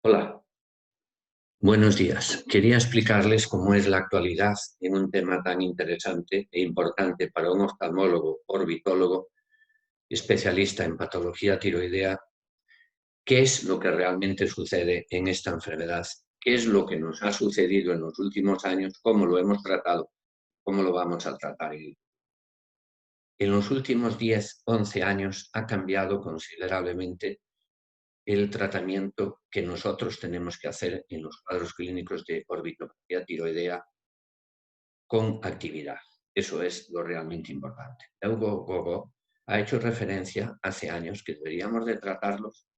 Hola, buenos días. Quería explicarles cómo es la actualidad en un tema tan interesante e importante para un oftalmólogo, orbitólogo, especialista en patología tiroidea, qué es lo que realmente sucede en esta enfermedad, qué es lo que nos ha sucedido en los últimos años, cómo lo hemos tratado, cómo lo vamos a tratar. En los últimos 10, 11 años ha cambiado considerablemente el tratamiento que nosotros tenemos que hacer en los cuadros clínicos de orbitopatía tiroidea con actividad. Eso es lo realmente importante. Hugo Gogo ha hecho referencia hace años que deberíamos de tratarlos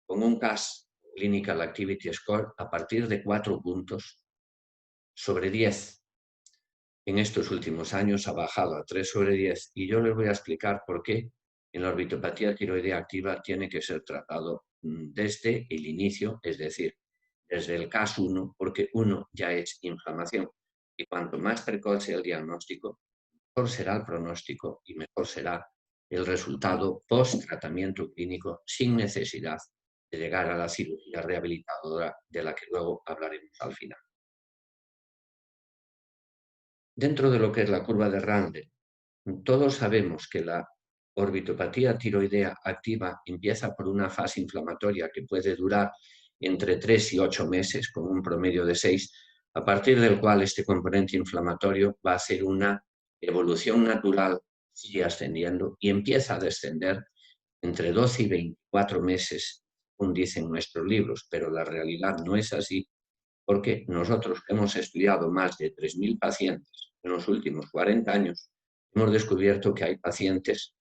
con un CAS, Clinical Activity Score, a partir de 4 puntos sobre 10. En estos últimos años ha bajado a 3 sobre 10 y yo les voy a explicar por qué en la orbitopatía tiroidea activa tiene que ser tratado desde el inicio, es decir, desde el CAS 1, porque 1 ya es inflamación. Y cuanto más precoz sea el diagnóstico, mejor será el pronóstico y mejor será el resultado post-tratamiento clínico sin necesidad de llegar a la cirugía rehabilitadora de la que luego hablaremos al final. Dentro de lo que es la curva de Randle, todos sabemos que la orbitopatía tiroidea activa empieza por una fase inflamatoria que puede durar entre 3 y 8 meses, con un promedio de 6, a partir del cual este componente inflamatorio va a hacer una evolución natural, sigue ascendiendo y empieza a descender entre 12 y 24 meses, según dicen nuestros libros, pero la realidad no es así, porque nosotros hemos estudiado más de 3.000 pacientes en los últimos 40 años, hemos descubierto que hay pacientes que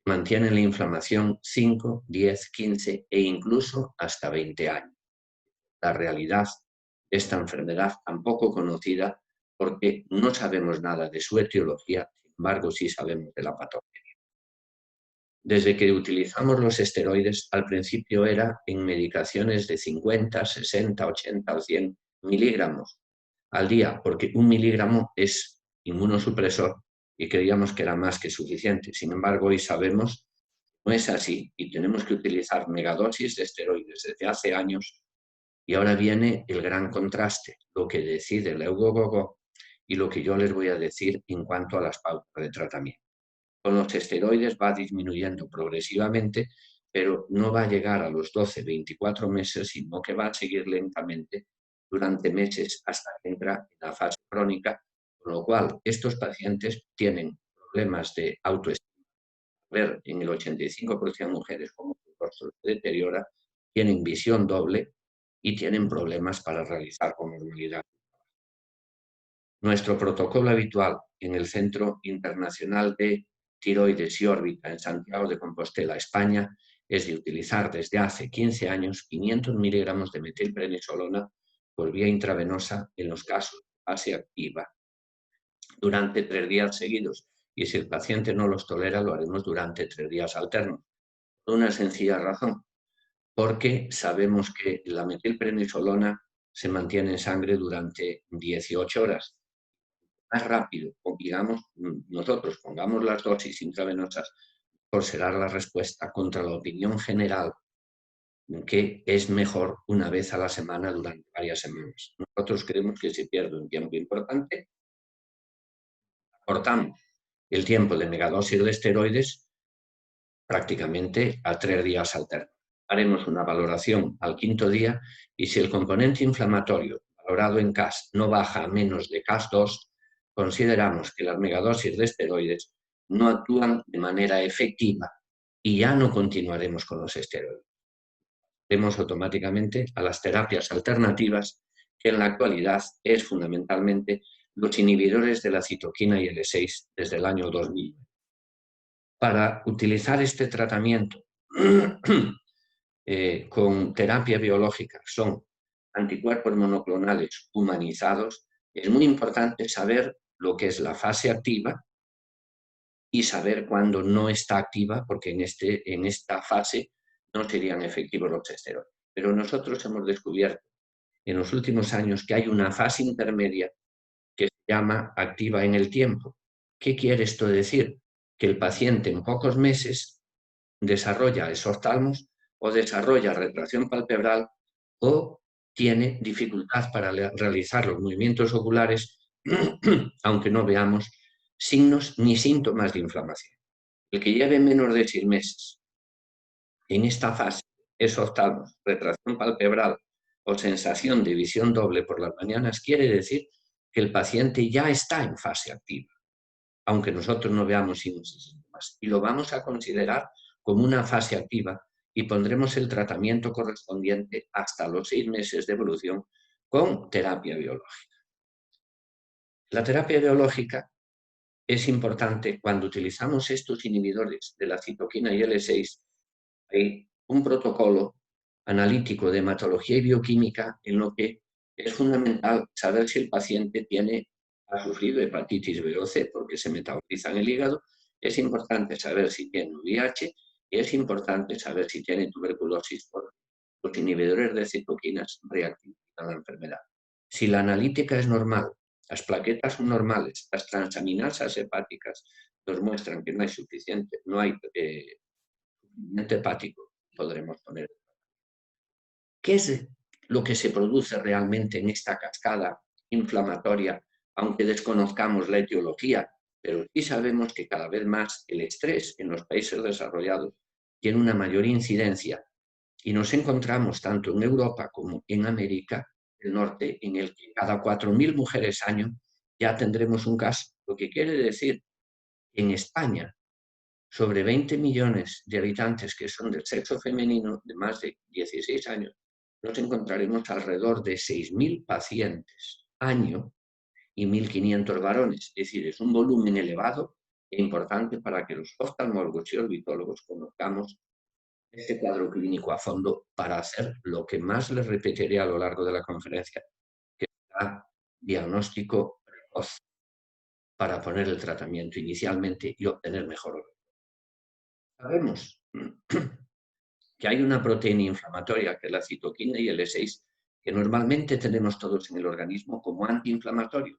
mantienen la inflamación 5, 10, 15 e incluso hasta 20 años. La realidad de esta enfermedad tan poco conocida porque no sabemos nada de su etiología, sin embargo sí sabemos de la patología. Desde que utilizamos los esteroides, al principio era en medicaciones de 50, 60, 80 o 100 miligramos al día, porque 1 miligramo es inmunosupresor y creíamos que era más que suficiente. Sin embargo, hoy sabemos que no es así y tenemos que utilizar megadosis de esteroides desde hace años. Y ahora viene el gran contraste, lo que decide el Eugogogo y lo que yo les voy a decir en cuanto a las pautas de tratamiento. Con los esteroides va disminuyendo progresivamente, pero no va a llegar a los 12, 24 meses, sino que va a seguir lentamente durante meses hasta que entra en la fase crónica, con lo cual estos pacientes tienen problemas de autoestima. Ver en el 85% de mujeres cómo su rostro se deteriora, tienen visión doble y tienen problemas para realizar con normalidad. Nuestro protocolo habitual en el Centro Internacional de Tiroides y Órbita en Santiago de Compostela, España, es de utilizar desde hace 15 años 500 miligramos de metilprednisolona por vía intravenosa en los casos de fase activa durante 3 días seguidos. Y si el paciente no los tolera, lo haremos durante 3 días alternos. Por una sencilla razón, porque sabemos que la metilprednisolona se mantiene en sangre durante 18 horas. Más rápido, digamos, nosotros pongamos las dosis intravenosas, por será la respuesta contra la opinión general que es mejor una vez a la semana durante varias semanas. Nosotros creemos que se pierde un tiempo importante, cortamos el tiempo de megadosis de esteroides prácticamente a 3 días alternos. Haremos una valoración al 5.º día y si el componente inflamatorio valorado en CAS no baja a menos de CAS 2, consideramos que las megadosis de esteroides no actúan de manera efectiva y ya no continuaremos con los esteroides. Vemos automáticamente a las terapias alternativas, que en la actualidad es fundamentalmente los inhibidores de la citoquina IL-6 desde el año 2000. Para utilizar este tratamiento con terapia biológica, son anticuerpos monoclonales humanizados, es muy importante saber lo que es la fase activa y saber cuándo no está activa, porque en esta fase no serían efectivos los esteroides. Pero nosotros hemos descubierto en los últimos años que hay una fase intermedia que se llama activa en el tiempo. ¿Qué quiere esto decir? Que el paciente en pocos meses desarrolla exoftalmos o desarrolla retracción palpebral o tiene dificultad para realizar los movimientos oculares, aunque no veamos signos ni síntomas de inflamación. El que lleve menos de 6 meses en esta fase, esos talmos, retracción palpebral o sensación de visión doble por las mañanas, quiere decir que el paciente ya está en fase activa, aunque nosotros no veamos signos y síntomas. Y lo vamos a considerar como una fase activa y pondremos el tratamiento correspondiente hasta los 6 meses de evolución con terapia biológica. La terapia biológica es importante cuando utilizamos estos inhibidores de la citoquina y L6. Hay un protocolo analítico de hematología y bioquímica en lo que es fundamental saber si el paciente ha sufrido hepatitis B o C porque se metaboliza en el hígado. Es importante saber si tiene VIH y es importante saber si tiene tuberculosis por los inhibidores de citoquinas reactivan la enfermedad. Si la analítica es normal, las plaquetas son normales, las transaminasas hepáticas nos muestran que no hay suficiente hepático, podremos poner. ¿Qué es lo que se produce realmente en esta cascada inflamatoria, aunque desconozcamos la etiología? Pero sí sabemos que cada vez más el estrés en los países desarrollados tiene una mayor incidencia y nos encontramos tanto en Europa como en América del Norte en el que cada 4.000 mujeres año ya tendremos un caso, lo que quiere decir que en España sobre 20 millones de habitantes que son del sexo femenino de más de 16 años, nos encontraremos alrededor de 6.000 pacientes año y 1.500 varones. Es decir, es un volumen elevado e importante para que los oftalmólogos y orbitólogos conozcamos este cuadro clínico a fondo para hacer lo que más les repetiré a lo largo de la conferencia, que será diagnóstico precoz para poner el tratamiento inicialmente y obtener mejor. Sabemos que hay una proteína inflamatoria, que es la citoquina y el L6, que normalmente tenemos todos en el organismo como antiinflamatorio,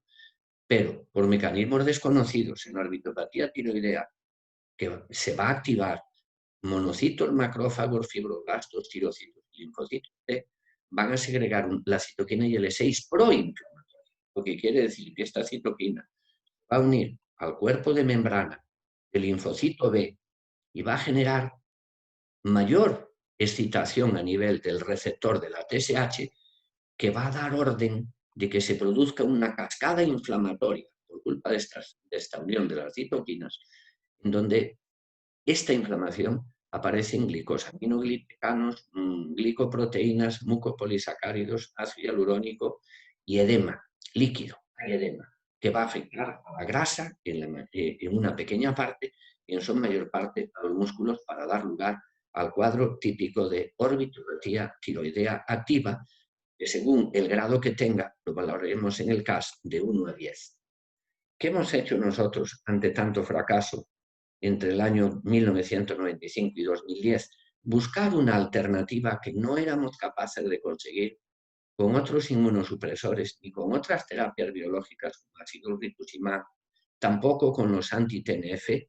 pero por mecanismos desconocidos en la orbitopatía tiroidea, que se va a activar monocitos, macrófagos, fibroblastos, tirocitos, linfocitos T, van a segregar la citoquina y el L6 proinflamatoria, lo que quiere decir que esta citoquina va a unir al cuerpo de membrana del linfocito B y va a generar mayor excitación a nivel del receptor de la TSH, que va a dar orden de que se produzca una cascada inflamatoria por culpa de esta unión de las citoquinas, en donde esta inflamación aparece en glicosaminoglicanos, glicoproteínas, mucopolisacáridos, ácido hialurónico y edema líquido. Hay edema que va a afectar a la grasa en una pequeña parte y en su mayor parte a los músculos para dar lugar al cuadro típico de orbitopatía tiroidea activa, que según el grado que tenga, lo valoraremos en el CAS de 1 a 10. ¿Qué hemos hecho nosotros ante tanto fracaso entre el año 1995 y 2010? Buscar una alternativa que no éramos capaces de conseguir con otros inmunosupresores ni con otras terapias biológicas como ácido rituximab, tampoco con los anti-TNF.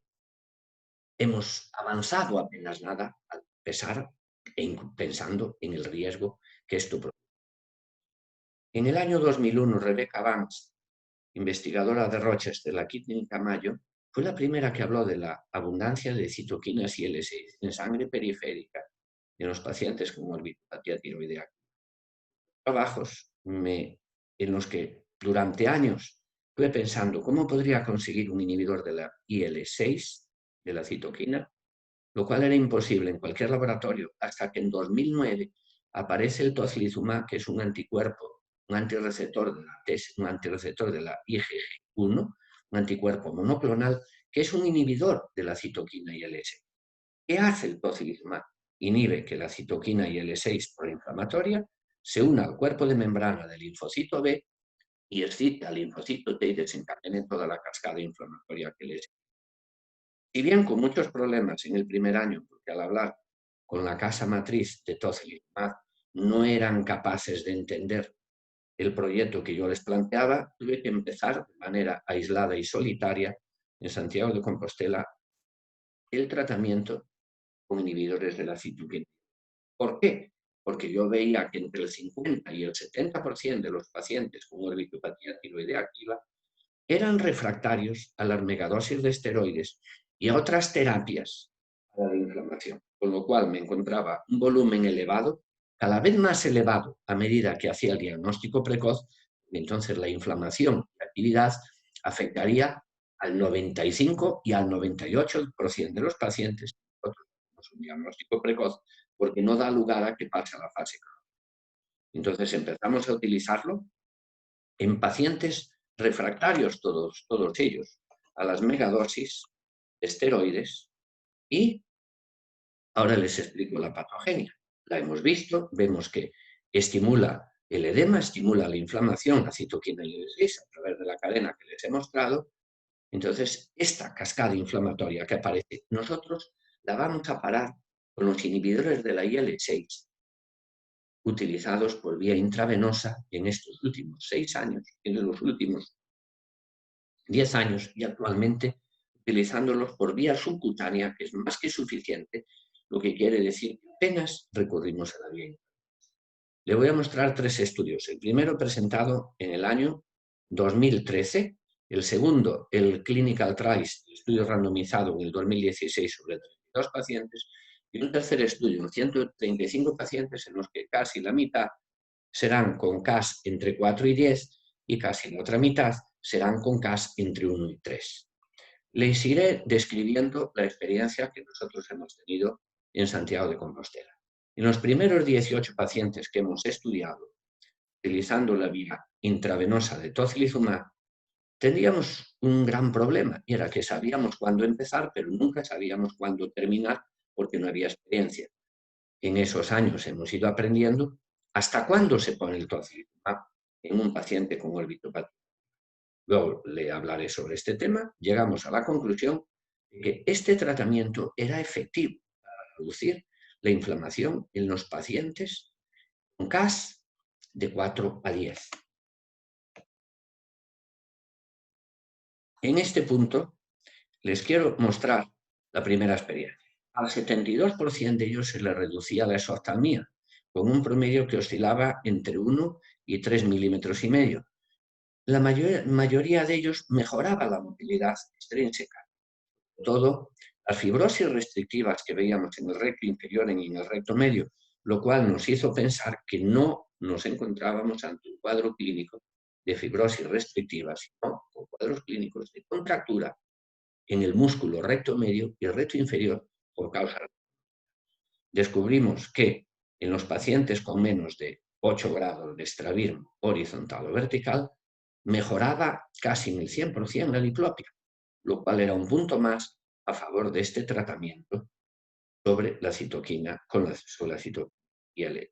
Hemos avanzado apenas nada, a pesar pensando en el riesgo que esto produce. En el año 2001, Rebecca Banks, investigadora de Rochester de la Clínica Mayo, fue la primera que habló de la abundancia de citoquinas y L6 en sangre periférica en los pacientes con orbitopatía tiroidea. Trabajos en los que durante años estuve pensando cómo podría conseguir un inhibidor de la IL-6, de la citoquina, lo cual era imposible en cualquier laboratorio, hasta que en 2009 aparece el tocilizumab, que es un anticuerpo, un antirreceptor de la IgG1, un anticuerpo monoclonal, que es un inhibidor de la citoquina y IL-6. ¿Qué hace el tocilizumab? Inhibe que la citoquina y IL-6 proinflamatoria se una al cuerpo de membrana del linfocito B y excita al linfocito T y desencadene toda la cascada inflamatoria que les. Si bien con muchos problemas en el primer año, porque al hablar con la casa matriz de tocilizumab no eran capaces de entender el proyecto que yo les planteaba, tuve que empezar de manera aislada y solitaria en Santiago de Compostela el tratamiento con inhibidores de la citoquina. ¿Por qué? porque yo veía que entre el 50 y el 70% de los pacientes con orbitopatía tiroidea activa eran refractarios a las megadosis de esteroides y a otras terapias para la inflamación, con lo cual me encontraba un volumen elevado, cada vez más elevado a medida que hacía el diagnóstico precoz, y entonces la inflamación y la actividad afectaría al 95 y al 98% de los pacientes. Nosotros tenemos un diagnóstico precoz porque no da lugar a que pase a la fase crónica. Entonces empezamos a utilizarlo en pacientes refractarios, todos ellos, a las megadosis de esteroides, y ahora les explico la patogenia. La hemos visto, vemos que estimula el edema, estimula la inflamación, la citoquina IL-6 a través de la cadena que les he mostrado. Entonces, esta cascada inflamatoria que aparece, nosotros la vamos a parar con los inhibidores de la IL-6 utilizados por vía intravenosa en estos últimos 6 años, en los últimos 10 años, y actualmente utilizándolos por vía subcutánea, que es más que suficiente, lo que quiere decir que apenas recurrimos a la vía intravenosa. Le voy a mostrar 3 estudios. El primero presentado en el año 2013, el segundo, el Clinical Trials, el estudio randomizado en el 2016 sobre 32 pacientes, y un tercer estudio en 135 pacientes en los que casi la mitad serán con CAS entre 4 y 10 y casi la otra mitad serán con CAS entre 1 y 3. Les iré describiendo la experiencia que nosotros hemos tenido en Santiago de Compostela. En los primeros 18 pacientes que hemos estudiado, utilizando la vía intravenosa de tocilizumab, teníamos un gran problema, y era que sabíamos cuándo empezar, pero nunca sabíamos cuándo terminar, porque no había experiencia. En esos años hemos ido aprendiendo hasta cuándo se pone el tocilizumab en un paciente con orbitopatía. Luego le hablaré sobre este tema. Llegamos a la conclusión de que este tratamiento era efectivo para reducir la inflamación en los pacientes con CAS de 4 a 10. En este punto les quiero mostrar la primera experiencia. Al 72% de ellos se les reducía la exoftalmía, con un promedio que oscilaba entre 1 y 3,5 milímetros. La mayoría de ellos mejoraba la motilidad extrínseca. Todo, las fibrosis restrictivas que veíamos en el recto inferior y en el recto medio, lo cual nos hizo pensar que no nos encontrábamos ante un cuadro clínico de fibrosis restrictiva, sino con cuadros clínicos de contractura en el músculo recto medio y recto inferior por causa. Descubrimos que en los pacientes con menos de 8 grados de estrabismo horizontal o vertical, mejoraba casi en el 100% la diplopia, lo cual era un punto más a favor de este tratamiento sobre la citoquina con la citoquina IL-6.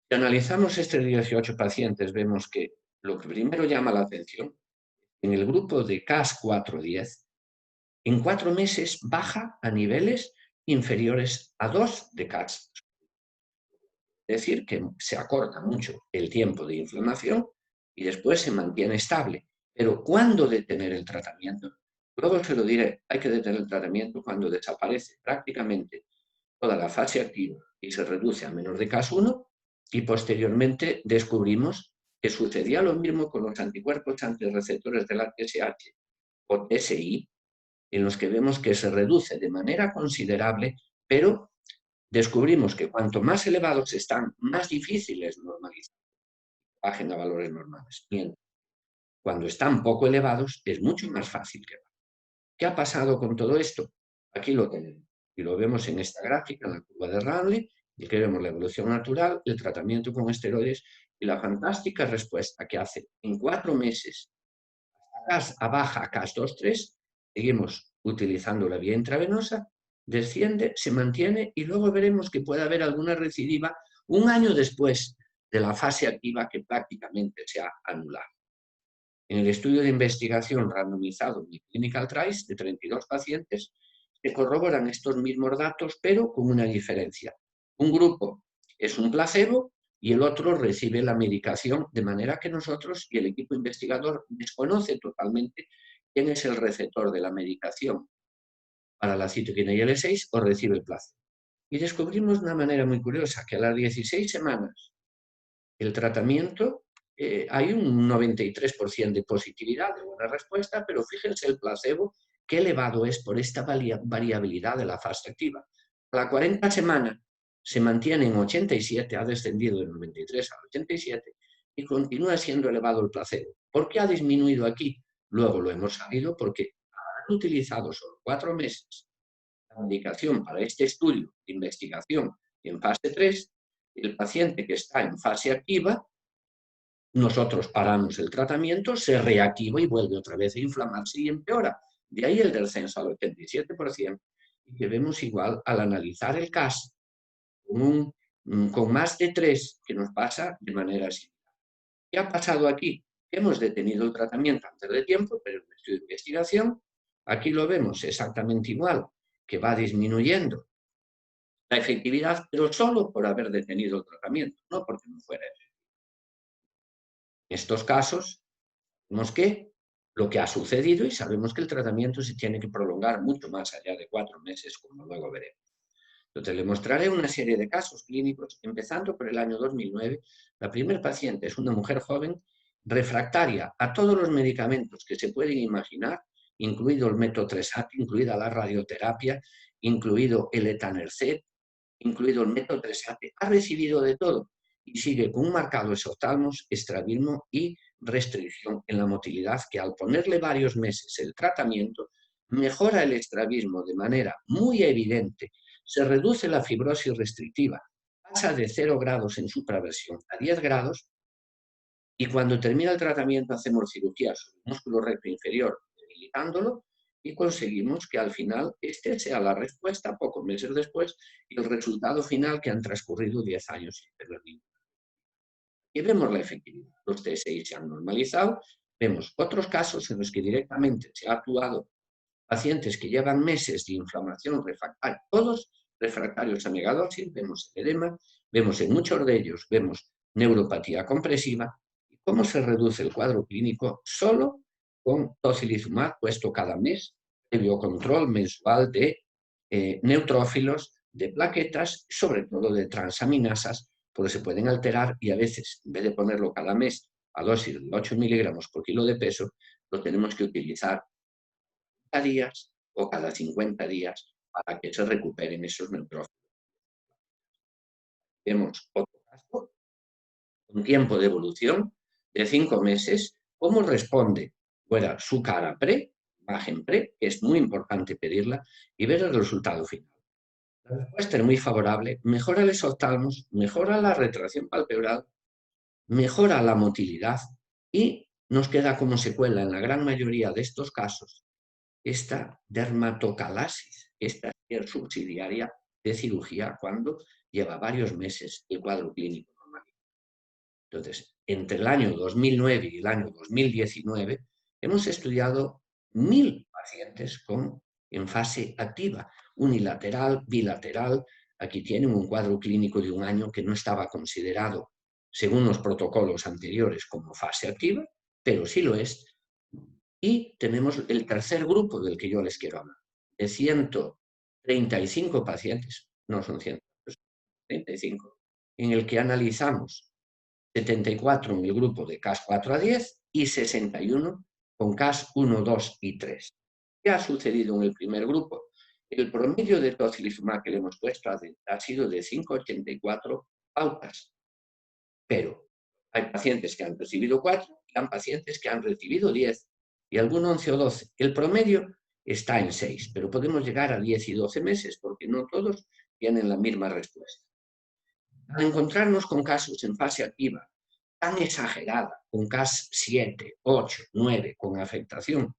Si analizamos estos 18 pacientes, vemos que lo que primero llama la atención, en el grupo de CAS 4-10, en 4 meses baja a niveles inferiores a 2 de CAS. Es decir, que se acorta mucho el tiempo de inflamación y después se mantiene estable. Pero ¿cuándo detener el tratamiento? Luego se lo diré, hay que detener el tratamiento cuando desaparece prácticamente toda la fase activa y se reduce a menos de CAS 1, y posteriormente descubrimos que sucedía lo mismo con los anticuerpos antirreceptores de la TSH o TSI, en los que vemos que se reduce de manera considerable, pero descubrimos que cuanto más elevados están, más difíciles normalizar, bajen a valores normales. Bien, cuando están poco elevados, es mucho más fácil que bajen. ¿Qué ha pasado con todo esto? Aquí lo tenemos. Y lo vemos en esta gráfica, en la curva de Rayleigh, y que vemos la evolución natural, el tratamiento con esteroides y la fantástica respuesta que hace en 4 meses a baja CAS 2-3, seguimos utilizando la vía intravenosa, desciende, se mantiene y luego veremos que puede haber alguna recidiva un año después de la fase activa que prácticamente se ha anulado. En el estudio de investigación randomizado en Clinical Trials de 32 pacientes se corroboran estos mismos datos, pero con una diferencia. Un grupo es un placebo y el otro recibe la medicación, de manera que nosotros y el equipo investigador desconoce totalmente quién es el receptor de la medicación para la citoquina y L6 o recibe el placebo. Y descubrimos de una manera muy curiosa que a las 16 semanas el tratamiento hay un 93% de positividad, de buena respuesta, pero fíjense el placebo, qué elevado es por esta variabilidad de la fase activa. A la 40 semanas se mantiene en 87, ha descendido de 93 a 87 y continúa siendo elevado el placebo. ¿Por qué ha disminuido aquí? Luego lo hemos sabido porque han utilizado solo 4 meses la medicación para este estudio de investigación en fase 3, el paciente que está en fase activa, nosotros paramos el tratamiento, se reactiva y vuelve otra vez a inflamarse y empeora. De ahí el descenso al 87%, y que vemos igual al analizar el caso con más de 3, que nos pasa de manera similar. ¿Qué ha pasado aquí? Hemos detenido el tratamiento antes de tiempo, pero en el estudio de investigación, aquí lo vemos exactamente igual, que va disminuyendo la efectividad, pero solo por haber detenido el tratamiento, no porque no fuera efectivo. En estos casos, vemos que lo que ha sucedido, y sabemos que el tratamiento se tiene que prolongar mucho más allá de 4 meses, como luego veremos. Entonces, le mostraré una serie de casos clínicos, empezando por el año 2009. La primera paciente es una mujer joven, refractaria a todos los medicamentos que se pueden imaginar, incluido el metotrexato, incluida la radioterapia, incluido el etanercept, incluido el metotrexato, ha recibido de todo y sigue con un marcado exoftalmos, estrabismo y restricción en la motilidad, que al ponerle varios meses el tratamiento mejora el estrabismo de manera muy evidente, se reduce la fibrosis restrictiva, pasa de 0 grados en supraversión a 10 grados, y cuando termina el tratamiento hacemos cirugía sobre el músculo recto inferior, debilitándolo, y conseguimos que al final este sea la respuesta pocos meses después y el resultado final, que han transcurrido 10 años sin tener ningún. Y vemos la efectividad. Los TSI se han normalizado. Vemos otros casos en los que directamente se ha actuado pacientes que llevan meses de inflamación refractaria, todos refractarios a megadosis, vemos el edema, vemos en muchos de ellos, vemos neuropatía compresiva, y cómo se reduce el cuadro clínico solo con tocilizumab puesto cada mes, previo control mensual de neutrófilos, de plaquetas, sobre todo de transaminasas, porque se pueden alterar y a veces, en vez de ponerlo cada mes a dosis de 8 miligramos por kilo de peso, lo tenemos que utilizar cada días o cada 50 días para que se recuperen esos neutrófilos. Vemos otro caso, un tiempo de evolución de 5 meses, cómo responde fuera su cara pre, imagen pre, que es muy importante pedirla, y ver el resultado final. La respuesta es muy favorable, mejora el exoftalmos, mejora la retracción palpebral, mejora la motilidad y nos queda como secuela en la gran mayoría de estos casos esta dermatocalasis, esta es subsidiaria de cirugía cuando lleva varios meses el cuadro clínico normal. Entonces, entre el año 2009 y el año 2019 hemos estudiado 1000 pacientes en fase activa, unilateral, bilateral. Aquí tienen un cuadro clínico de un año que no estaba considerado, según los protocolos anteriores, como fase activa, pero sí lo es. Y tenemos el tercer grupo del que yo les quiero hablar, de 135 pacientes, no son 100, 35, en el que analizamos 74 en el grupo de CAS 4 a 10 y 61 con CAS 1, 2 y 3. ¿Qué ha sucedido en el primer grupo? El promedio de tocilizumab que le hemos puesto ha sido de 5,84 pautas, pero hay pacientes que han recibido 4 y hay pacientes que han recibido 10 y algún 11 o 12. El promedio está en 6, pero podemos llegar a 10 y 12 meses porque no todos tienen la misma respuesta. Al encontrarnos con casos en fase activa tan exagerada, con CAS 7, 8, 9, con afectación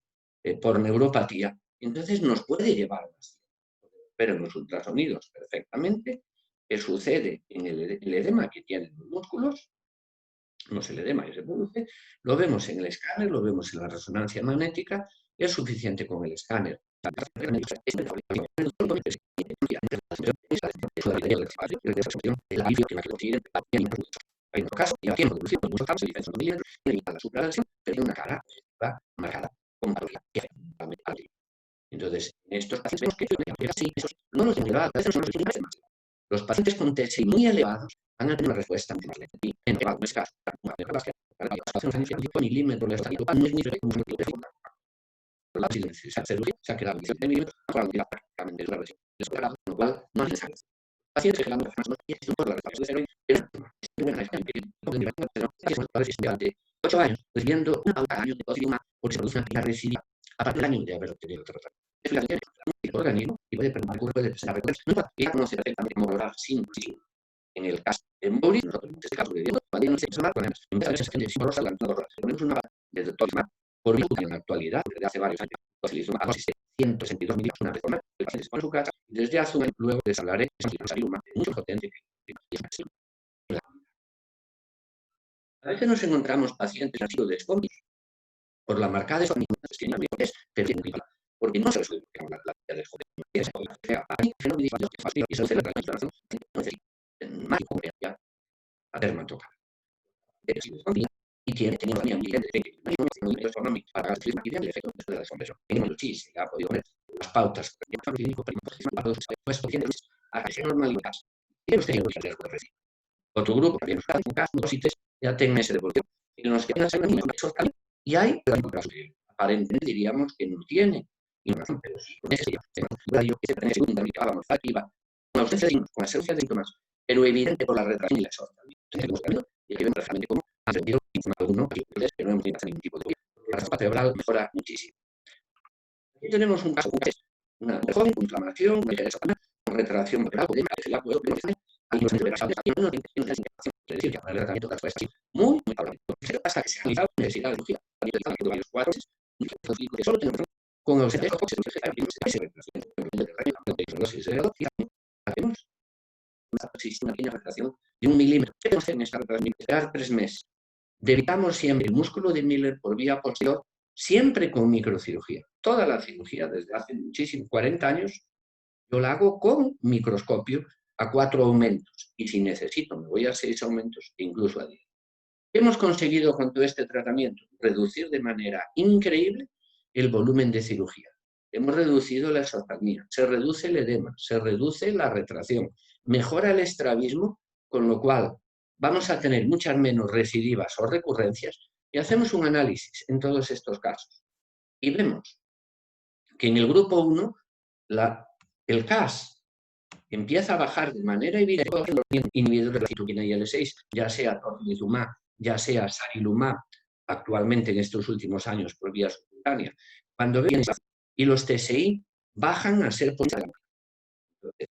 por neuropatía, entonces nos puede llevar más tiempo. Pero en los ultrasonidos perfectamente, ¿qué sucede en el edema que tienen los músculos? Vemos el edema que se produce, lo vemos en el escáner, lo vemos en la resonancia magnética, es suficiente con el escáner. Hay un caso, y a tiempo de evolución, muchos casos, diferencia familiar, la supraradiación, pero una cara marcada con patología. Entonces, En estos pacientes que no nos elevado, a veces no los más. Los pacientes con TSI muy elevados van a tener una respuesta mucho más lenta. En el caso, milímetros de estadio, no es muy se ha quedado en milímetros, prácticamente es una versión descuadrada, lo cual no es necesario. Pacientes que la por la respuesta durante 8 años, recibiendo una pauta al año de tocilizumab porque se produce una recidiva a partir del año de haber obtenido el tratamiento. Es el organismo y puede presentar recuerdos. Ella conoce perfectamente cómo lograr sin. En el caso de Mowry, nosotros en este caso de Diego, cuando hay un sexo ponemos una de tocilizumab por vía en la actualidad, desde hace varios años, tocilizumab a dosis de 162 miligramos una vez por mes, el paciente se pone en su casa y desde hace un año luego les hablaré de tocilizumab mucho potente. A veces nos encontramos pacientes que han sido desconocidos por la marcada de porque no se resuelve con la vida del joven. Es y se celebra la a dermatocar. Y tiene también un económico para el efecto de la descompresión. Se ha podido ver las pautas puesto a que normalidades. Tiene usted otro grupo, también un caso, dos y tres, ya tengan ese devolución. Y nos quedan y hay, aparentemente diríamos que no tiene. Pero sí, con ese radio que se tiene segunda mitad activa, con ausencia de síntomas, pero evidente por la retracción y la exhortación. Y aquí vemos realmente cómo ha sentido alguno que no hemos tenido ningún tipo de la respuesta cerebral mejora muchísimo. Aquí tenemos un caso, una joven con inflamación, con retracción cerebral, muy favorable. Hasta que se ha realizado la necesidad de cirugía de varios cuadros, que solo tenemos con ausencia hacemos una pequeña retracción de 1 milímetro. ¿Qué tenemos en esta retracción? Esperar 3 meses. Debitamos siempre el músculo de Miller por vía posterior, siempre con microcirugía. Toda la cirugía desde hace muchísimo, 40 años, yo la hago con microscopio a 4 aumentos. Y si necesito, me voy a 6 aumentos e incluso a 10. ¿Qué hemos conseguido con todo este tratamiento? Reducir de manera increíble el volumen de cirugía. Hemos reducido la exoftalmia, se reduce el edema, se reduce la retracción, mejora el estrabismo, con lo cual vamos a tener muchas menos recidivas o recurrencias y hacemos un análisis en todos estos casos. Y vemos que en el grupo 1 el CAS empieza a bajar de manera evidente los inhibidores de la citoquina IL-6, ya sea tocilizumab, ya sea sarilumab, actualmente en estos últimos años por vía subcutánea. Cuando ven y los TSI bajan a ser positivos. ¿Qué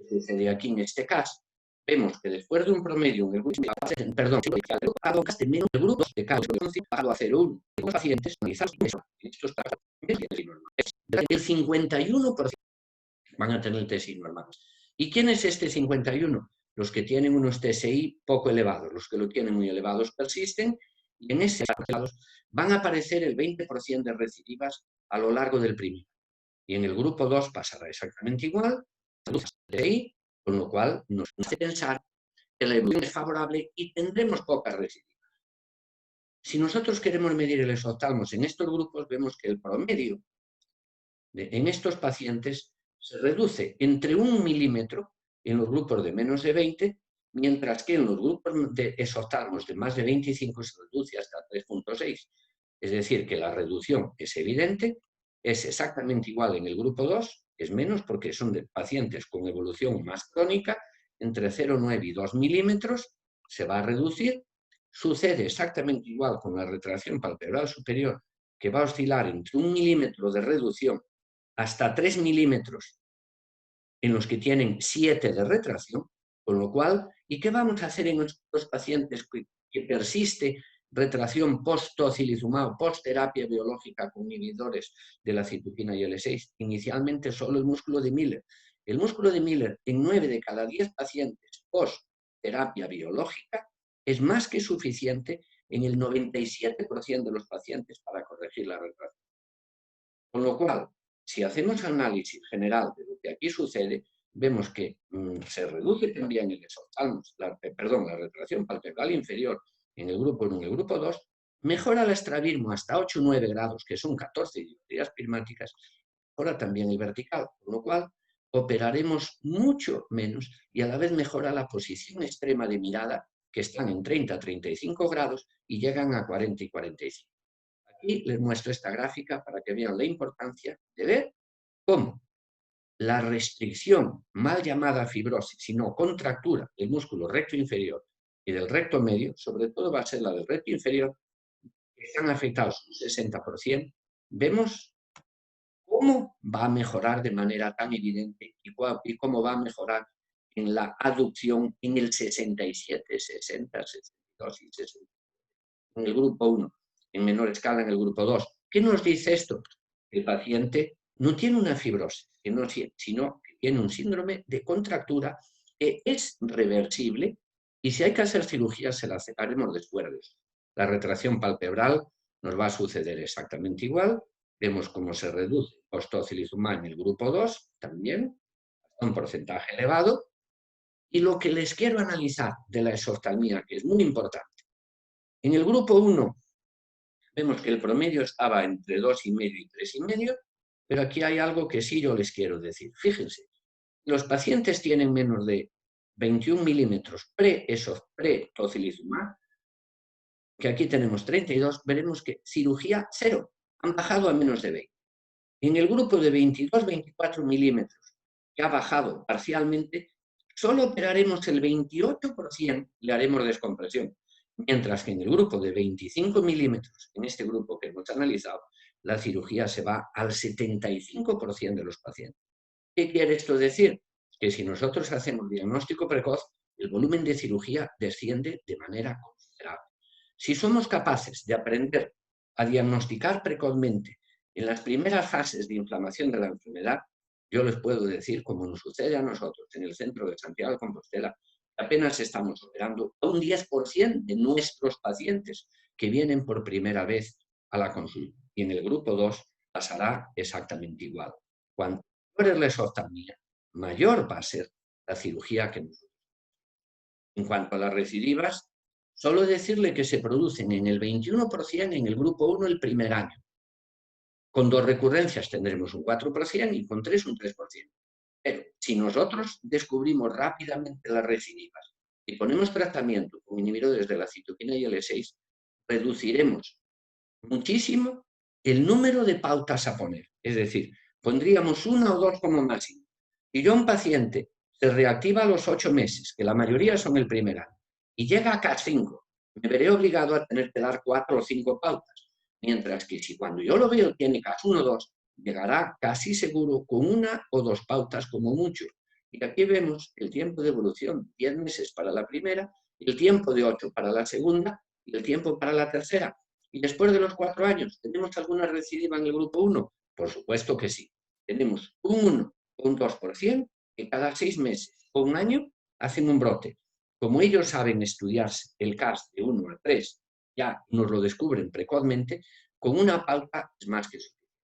sucede aquí en este caso? Vemos que después de un promedio en el grupo de menos de grupos de casos a 0,1 los pacientes analizados en estos casos el 51% van a tener el TSI normal. ¿Y quién es este 51? Los que tienen unos TSI poco elevados. Los que lo tienen muy elevados persisten y en ese caso van a aparecer el 20% de recidivas a lo largo del primer. Y en el grupo 2 pasará exactamente igual, TSI, con lo cual nos hace pensar que la evolución es favorable y tendremos pocas recidivas. Si nosotros queremos medir el exoftalmos en estos grupos, vemos que el promedio en estos pacientes se reduce entre 1 milímetro en los grupos de menos de 20, mientras que en los grupos de exoftalmos de más de 25 se reduce hasta 3,6. Es decir, que la reducción es evidente, es exactamente igual en el grupo 2, es menos porque son de pacientes con evolución más crónica, entre 0,9 y 2 milímetros se va a reducir. Sucede exactamente igual con la retracción palpebral superior, que va a oscilar entre 1 milímetro de reducción hasta 3 milímetros en los que tienen 7 de retracción, con lo cual, ¿y qué vamos a hacer en estos pacientes que persiste retracción post-tocilizumab, post-terapia biológica con inhibidores de la citoquina IL-6? Inicialmente solo el músculo de Miller. El músculo de Miller en 9 de cada 10 pacientes post-terapia biológica es más que suficiente en el 97% de los pacientes para corregir la retracción. Con lo cual, si hacemos análisis general de lo que aquí sucede, vemos que se reduce también el exoftalmos, la retracción palpebral inferior en el grupo 1 y en el grupo 2, mejora el estrabismo hasta 8 o 9 grados, que son 14 dioptrías prismáticas, mejora también el vertical, con lo cual operaremos mucho menos y a la vez mejora la posición extrema de mirada, que están en 30 a 35 grados y llegan a 40 y 45. Aquí les muestro esta gráfica para que vean la importancia de ver cómo la restricción, mal llamada fibrosis, sino contractura del músculo recto inferior y del recto medio, sobre todo va a ser la del recto inferior, que están afectados un 60%, vemos cómo va a mejorar de manera tan evidente y cómo va a mejorar en la aducción en el 67, 60, 62 y 60. En el grupo 1, en menor escala en el grupo 2. ¿Qué nos dice esto? El paciente no tiene una fibrosis, sino que tiene un síndrome de contractura que es reversible y si hay que hacer cirugía se la haremos después de eso. La retracción palpebral nos va a suceder exactamente igual. Vemos cómo se reduce ostocilizumab en el grupo 2, también, a un porcentaje elevado. Y lo que les quiero analizar de la exoftalmía, que es muy importante. En el grupo 1 vemos que el promedio estaba entre 2,5 y 3,5, pero aquí hay algo que sí yo les quiero decir. Fíjense, los pacientes tienen menos de 21 milímetros pre-tocilizumab, que aquí tenemos 32, veremos que cirugía cero, han bajado a menos de 20. En el grupo de 22-24 milímetros, que ha bajado parcialmente, solo operaremos el 28%, le haremos descompresión. Mientras que en el grupo de 25 milímetros, en este grupo que hemos analizado, la cirugía se va al 75% de los pacientes. ¿Qué quiere esto decir? Que si nosotros hacemos diagnóstico precoz, el volumen de cirugía desciende de manera considerable. Si somos capaces de aprender a diagnosticar precozmente en las primeras fases de inflamación de la enfermedad, yo les puedo decir, como nos sucede a nosotros en el centro de Santiago de Compostela, que apenas estamos operando a un 10% de nuestros pacientes que vienen por primera vez a la consulta. Y en el grupo 2 pasará exactamente igual. Cuanto mayor es la exoftalmía, mayor va a ser la cirugía que nosotros. En cuanto a las recidivas, solo decirle que se producen en el 21% en el grupo 1 el primer año. Con 2 recurrencias tendremos un 4% y con 3 un 3%. Pero si nosotros descubrimos rápidamente las recidivas y ponemos tratamiento con inhibidores de la citoquina y L6, reduciremos muchísimo el número de pautas a poner. Es decir, pondríamos 1 o 2 como máximo. Si yo a un paciente se reactiva a los 8 meses, que la mayoría son el primer año, y llega a CAS 5, me veré obligado a tener que dar 4 o 5 pautas. Mientras que si cuando yo lo veo tiene CAS 1 o 2, llegará casi seguro con 1 o 2 pautas como mucho. Y aquí vemos el tiempo de evolución, 10 meses para la primera, el tiempo de 8 para la segunda y el tiempo para la tercera. ¿Y después de los 4 años, tenemos alguna recidiva en el grupo 1? Por supuesto que sí. Tenemos un 1 o un 2% que cada 6 meses o un año hacen un brote. Como ellos saben estudiarse el CAS de 1 a 3, ya nos lo descubren precozmente, con una pauta es más que suficiente.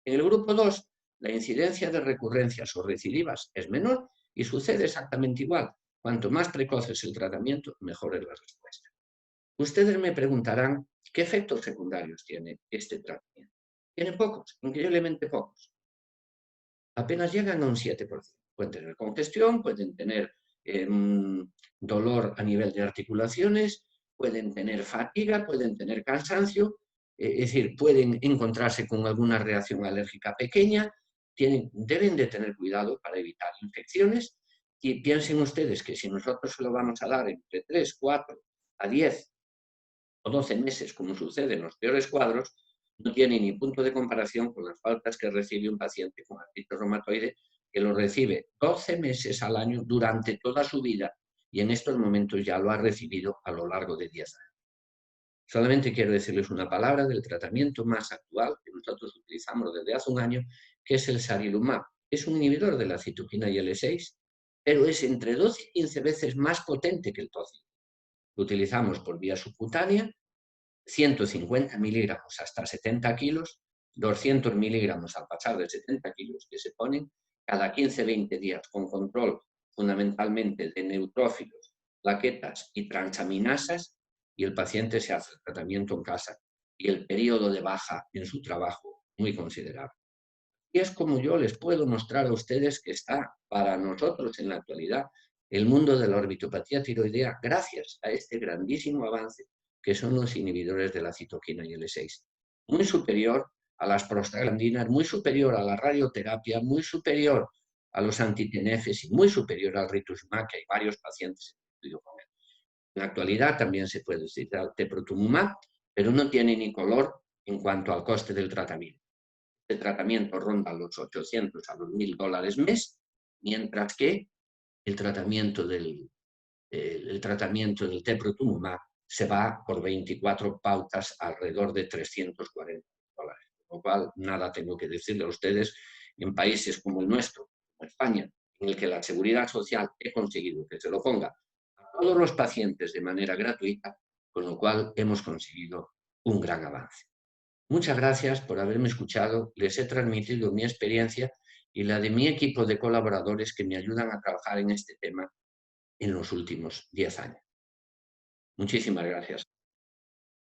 En el grupo 2, la incidencia de recurrencias o recidivas es menor y sucede exactamente igual. Cuanto más precoz es el tratamiento, mejor es la respuesta. Ustedes me preguntarán, ¿qué efectos secundarios tiene este tratamiento? Tiene pocos, increíblemente pocos. Apenas llegan a un 7%. Pueden tener congestión, pueden tener dolor a nivel de articulaciones, pueden tener fatiga, pueden tener cansancio, es decir, pueden encontrarse con alguna reacción alérgica pequeña, deben de tener cuidado para evitar infecciones y piensen ustedes que si nosotros se lo vamos a dar entre 3, 4 a 10 o 12 meses, como sucede en los peores cuadros, no tiene ni punto de comparación con las pautas que recibe un paciente con artritis reumatoide que lo recibe 12 meses al año durante toda su vida y en estos momentos ya lo ha recibido a lo largo de 10 años. Solamente quiero decirles una palabra del tratamiento más actual que nosotros utilizamos desde hace un año, que es el sarilumab. Es un inhibidor de la citoquina y L6, pero es entre 12 y 15 veces más potente que el tocil. Lo utilizamos por vía subcutánea, 150 miligramos hasta 70 kilos, 200 miligramos al pasar de 70 kilos que se ponen cada 15-20 días con control fundamentalmente de neutrófilos, plaquetas y transaminasas y el paciente se hace el tratamiento en casa y el periodo de baja en su trabajo muy considerable. Y es como yo les puedo mostrar a ustedes que está para nosotros en la actualidad el mundo de la orbitopatía tiroidea gracias a este grandísimo avance que son los inhibidores de la citoquina y L6. Muy superior a las prostaglandinas, muy superior a la radioterapia, muy superior a los antitenefes y muy superior al rituximab, que hay varios pacientes en estudio con él. En la actualidad también se puede utilizar teprotumumab, pero no tiene ni color en cuanto al coste del tratamiento. El tratamiento ronda los 800 a los $1000 mes, mientras que el tratamiento del teprotumumab se va por 24 pautas alrededor de $340. Con lo cual, nada tengo que decirle a ustedes en países como el nuestro, como España, en el que la Seguridad Social he conseguido que se lo ponga a todos los pacientes de manera gratuita, con lo cual hemos conseguido un gran avance. Muchas gracias por haberme escuchado. Les he transmitido mi experiencia y la de mi equipo de colaboradores que me ayudan a trabajar en este tema en los últimos 10 años. Muchísimas gracias.